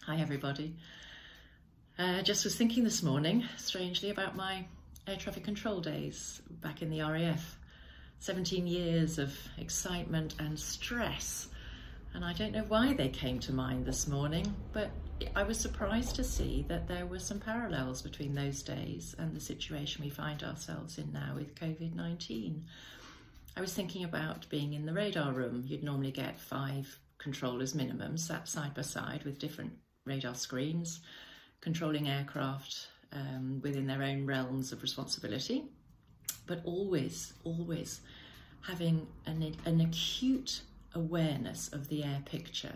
Hi everybody. Just was thinking this morning, strangely, about my air traffic control days back in the RAF. 17 years of excitement and stress. And I don't know why they came to mind this morning, but I was surprised to see that there were some parallels between those days and the situation we find ourselves in now with Covid-19. I was thinking about being in the radar room. You'd normally get 5 controllers minimum sat side by side with different radar screens, controlling aircraft within their own realms of responsibility, but always having an acute awareness of the air picture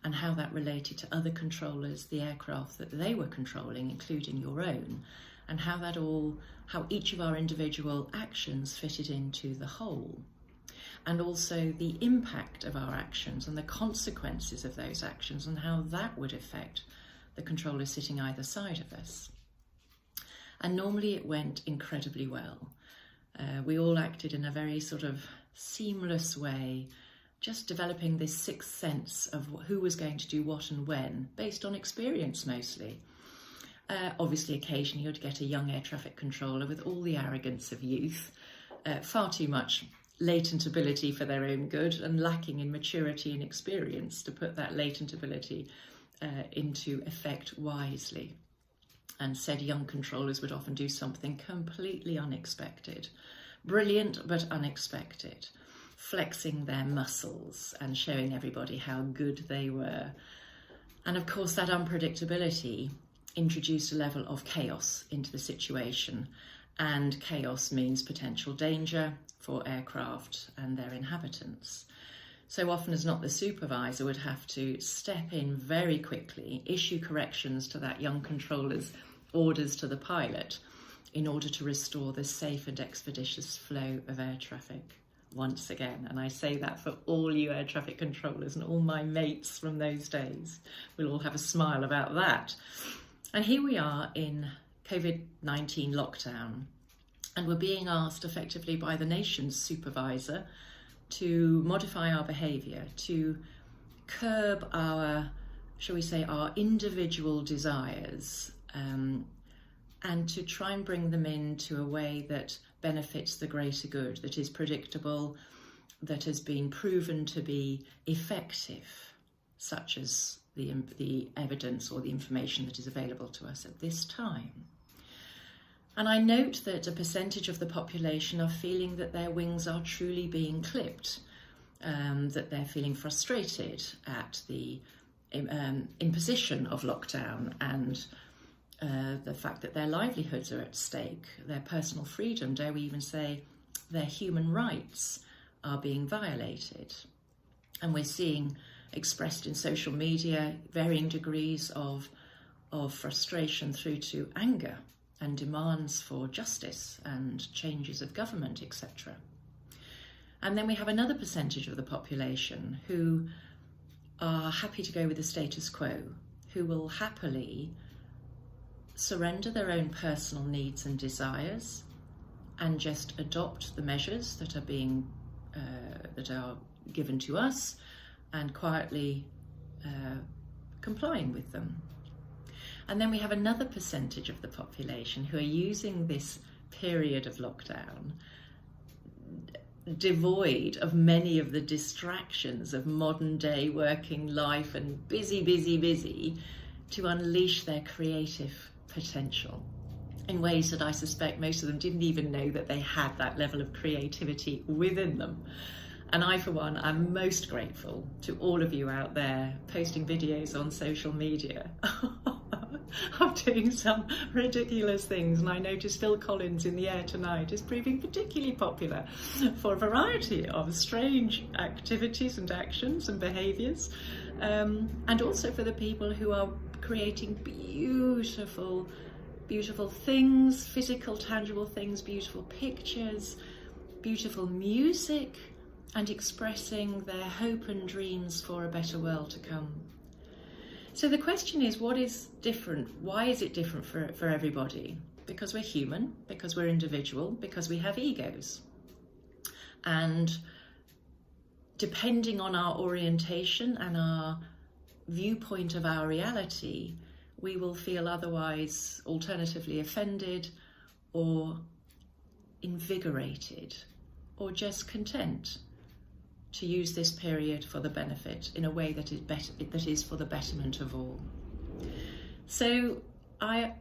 and how that related to other controllers, the aircraft that they were controlling, including your own, and how each of our individual actions fitted into the whole. And also the impact of our actions and the consequences of those actions and how that would affect the controller sitting either side of us. And normally it went incredibly well. We all acted in a very sort of seamless way, just developing this sixth sense of who was going to do what and when, based on experience mostly. Obviously, occasionally you'd get a young air traffic controller with all the arrogance of youth, far too much latent ability for their own good and lacking in maturity and experience to put that latent ability into effect wisely. And said young controllers would often do something completely unexpected, brilliant but unexpected, flexing their muscles and showing everybody how good they were. And of course that unpredictability introduced a level of chaos into the situation, and chaos means potential danger for aircraft and their inhabitants. So often as not, the supervisor would have to step in very quickly, issue corrections to that young controller's orders to the pilot in order to restore the safe and expeditious flow of air traffic once again. And I say that for all you air traffic controllers and all my mates from those days. We'll all have a smile about that. And here we are in Covid-19 lockdown, and we're being asked effectively by the nation's supervisor to modify our behaviour, to curb our, shall we say, our individual desires, and to try and bring them into a way that benefits the greater good, that is predictable, that has been proven to be effective, such as the evidence or the information that is available to us at this time. And I note that a percentage of the population are feeling that their wings are truly being clipped, that they're feeling frustrated at the imposition of lockdown and the fact that their livelihoods are at stake, their personal freedom, dare we even say their human rights are being violated. And we're seeing expressed in social media varying degrees of frustration through to anger and demands for justice and changes of government, etc. And then we have another percentage of the population who are happy to go with the status quo, who will happily surrender their own personal needs and desires and just adopt the measures that are given to us and quietly complying with them. And then we have another percentage of the population who are using this period of lockdown, devoid of many of the distractions of modern day working life and busy, to unleash their creative potential in ways that I suspect most of them didn't even know that they had that level of creativity within them. And I, for one, am most grateful to all of you out there posting videos on social media of doing some ridiculous things. And I noticed Phil Collins in the Air Tonight is proving particularly popular for a variety of strange activities and actions and behaviours, and also for the people who are creating beautiful things, physical, tangible things, beautiful pictures, beautiful music, and expressing their hope and dreams for a better world to come. So the question is, what is different? Why is it different for everybody? Because we're human, because we're individual, because we have egos. And depending on our orientation and our viewpoint of our reality, we will feel otherwise alternatively offended or invigorated or just content to use this period for the benefit in a way that is for the betterment of all. So I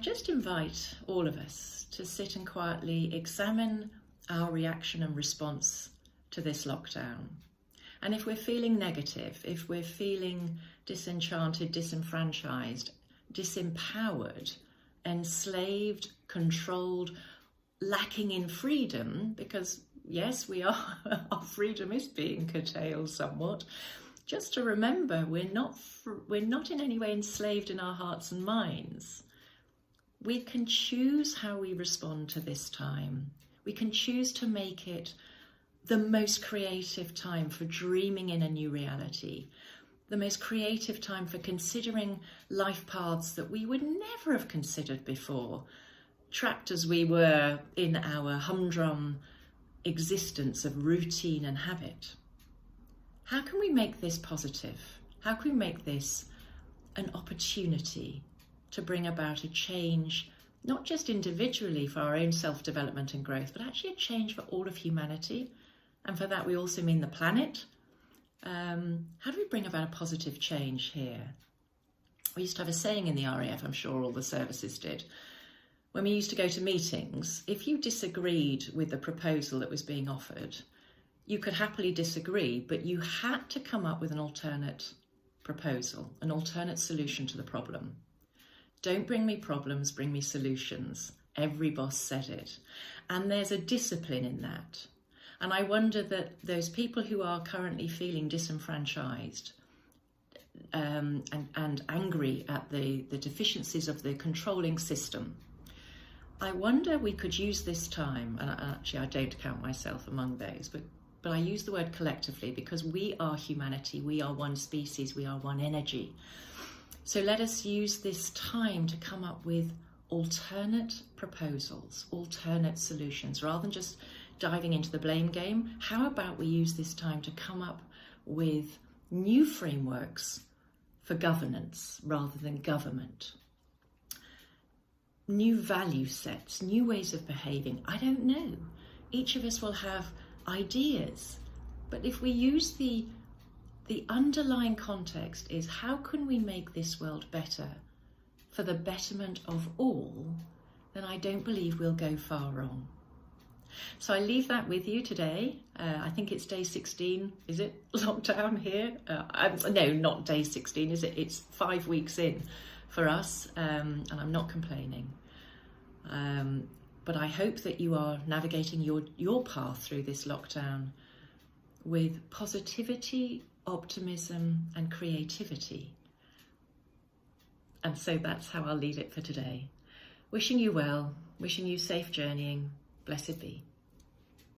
just invite all of us to sit and quietly examine our reaction and response to this lockdown. And if we're feeling negative, if we're feeling disenchanted, disenfranchised, disempowered, enslaved, controlled, lacking in freedom, because yes, our freedom is being curtailed somewhat, just to remember we're not in any way enslaved in our hearts and minds. We can choose how we respond to this time. We can choose to make it the most creative time for dreaming in a new reality, the most creative time for considering life paths that we would never have considered before, trapped as we were in our humdrum existence of routine and habit. How can we make this positive? How can we make this an opportunity to bring about a change, not just individually for our own self-development and growth, but actually a change for all of humanity? And for that, we also mean the planet. How do we bring about a positive change here? We used to have a saying in the RAF, I'm sure all the services did. When we used to go to meetings, if you disagreed with the proposal that was being offered, you could happily disagree, but you had to come up with an alternate proposal, an alternate solution to the problem. Don't bring me problems, bring me solutions. Every boss said it. And there's a discipline in that. And I wonder that those people who are currently feeling disenfranchised and angry at the deficiencies of the controlling system, I wonder we could use this time, and actually I don't count myself among those, but I use the word collectively because we are humanity, we are one species, we are one energy. So let us use this time to come up with alternate proposals, alternate solutions, rather than just diving into the blame game. How about we use this time to come up with new frameworks for governance rather than government? New value sets, new ways of behaving. I don't know. Each of us will have ideas, but if we use the underlying context is how can we make this world better for the betterment of all, then I don't believe we'll go far wrong. So I leave that with you today. I think it's day 16, is it? Lockdown here? No, not day 16, is it? It's 5 weeks in for us, and I'm not complaining. But I hope that you are navigating your path through this lockdown with positivity, optimism, and creativity. And so that's how I'll leave it for today. Wishing you well, wishing you safe journeying. Blessed be.